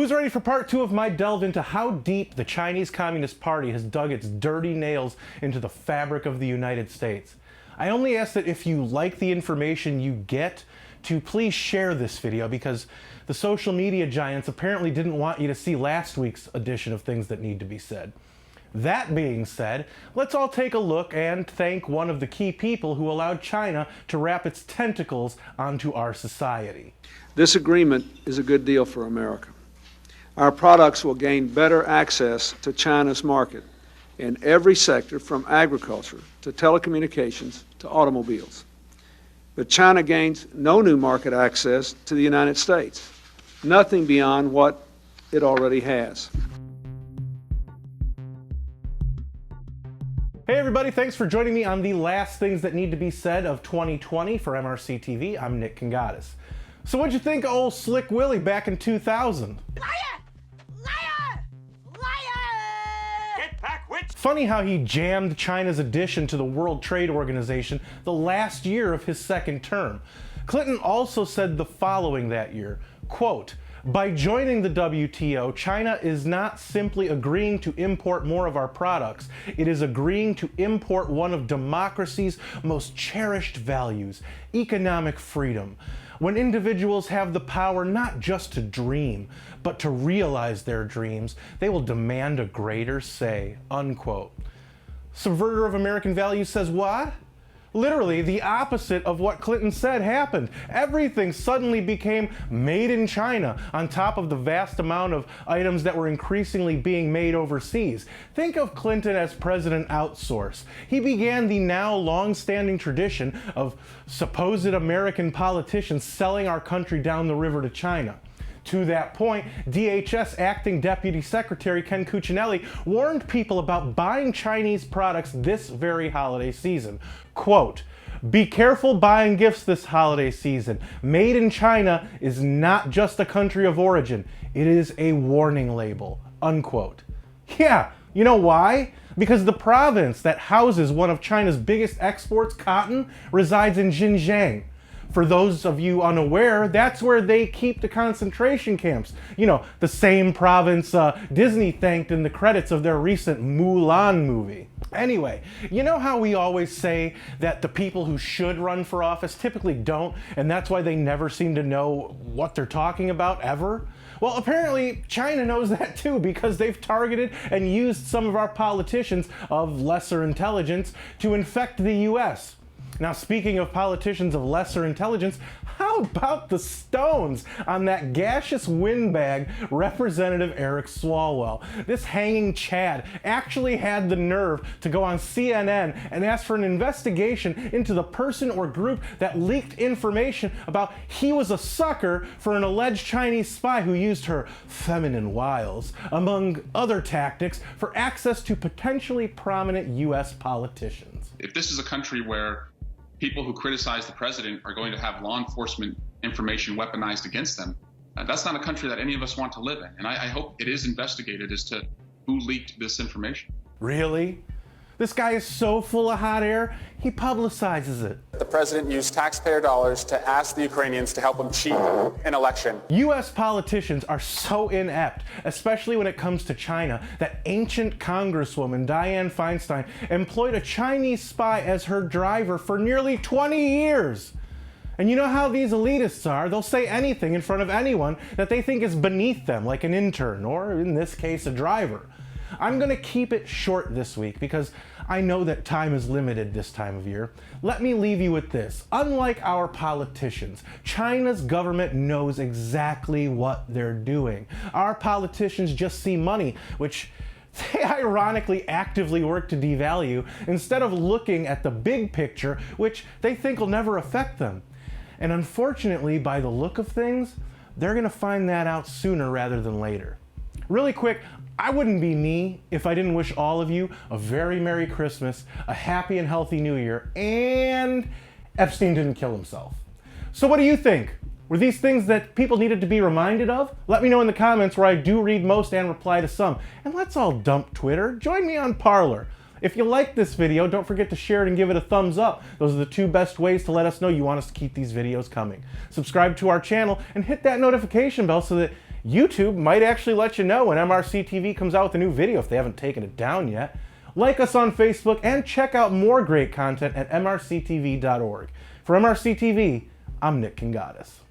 Who's ready for part 2 of my delve into how deep the Chinese Communist Party has dug its dirty nails into the fabric of the United States? I only ask that if you like the information you get, to please share this video, because the social media giants apparently didn't want you to see last week's edition of Things That Need to Be Said. That being said, let's all take a look and thank one of the key people who allowed China to wrap its tentacles onto our society. This agreement is a good deal for America. Our products will gain better access to China's market in every sector, from agriculture to telecommunications to automobiles. But China gains no new market access to the United States, nothing beyond what it already has. Hey everybody, thanks for joining me on the last Things That Need to Be Said of 2020 for MRCTV. I'm Nick Kangadis. So what'd you think of old Slick Willie back in 2000? Liar! Liar! Liar! Get back, witch! Funny how he jammed China's addition to the World Trade Organization the last year of his second term. Clinton also said the following that year, quote, "By joining the WTO, China is not simply agreeing to import more of our products, it is agreeing to import one of democracy's most cherished values, economic freedom. When individuals have the power not just to dream, but to realize their dreams, they will demand a greater say," unquote. Subverter of American values says what? Literally, the opposite of what Clinton said happened. Everything suddenly became made in China, on top of the vast amount of items that were increasingly being made overseas. Think of Clinton as President Outsource. He began the now long-standing tradition of supposed American politicians selling our country down the river to China. To that point, DHS Acting Deputy Secretary Ken Cuccinelli warned people about buying Chinese products this very holiday season. Quote, "Be careful buying gifts this holiday season. Made in China is not just a country of origin, it is a warning label," unquote. Yeah, you know why? Because the province that houses one of China's biggest exports, cotton, resides in Xinjiang. For those of you unaware, that's where they keep the concentration camps. You know, the same province Disney thanked in the credits of their recent Mulan movie. Anyway, you know how we always say that the people who should run for office typically don't, and that's why they never seem to know what they're talking about ever? Well, apparently China knows that too, because they've targeted and used some of our politicians of lesser intelligence to infect the US. Now, speaking of politicians of lesser intelligence, how about the stones on that gaseous windbag, Representative Eric Swalwell? This hanging Chad actually had the nerve to go on CNN and ask for an investigation into the person or group that leaked information about he was a sucker for an alleged Chinese spy who used her feminine wiles, among other tactics, for access to potentially prominent US politicians. If this is a country where people who criticize the president are going to have law enforcement information weaponized against them, that's not a country that any of us want to live in. And I hope it is investigated as to who leaked this information. Really? This guy is so full of hot air, he publicizes it. The president used taxpayer dollars to ask the Ukrainians to help him cheat an election. US politicians are so inept, especially when it comes to China, that ancient Congresswoman Dianne Feinstein employed a Chinese spy as her driver for nearly 20 years. And you know how these elitists are. They'll say anything in front of anyone that they think is beneath them, like an intern, or in this case, a driver. I'm gonna keep it short this week because I know that time is limited this time of year. Let me leave you with this. Unlike our politicians, China's government knows exactly what they're doing. Our politicians just see money, which they ironically actively work to devalue, instead of looking at the big picture, which they think will never affect them. And unfortunately, by the look of things, they're gonna find that out sooner rather than later. Really quick, I wouldn't be me if I didn't wish all of you a very Merry Christmas, a happy and healthy New Year, and Epstein didn't kill himself. So what do you think? Were these things that people needed to be reminded of? Let me know in the comments, where I do read most and reply to some. And let's all dump Twitter. Join me on Parler. If you like this video, don't forget to share it and give it a thumbs up. Those are the two best ways to let us know you want us to keep these videos coming. Subscribe to our channel and hit that notification bell so that YouTube might actually let you know when MRCTV comes out with a new video if they haven't taken it down yet. Like us on Facebook and check out more great content at mrctv.org. For MRCTV, I'm Nick Kangadis.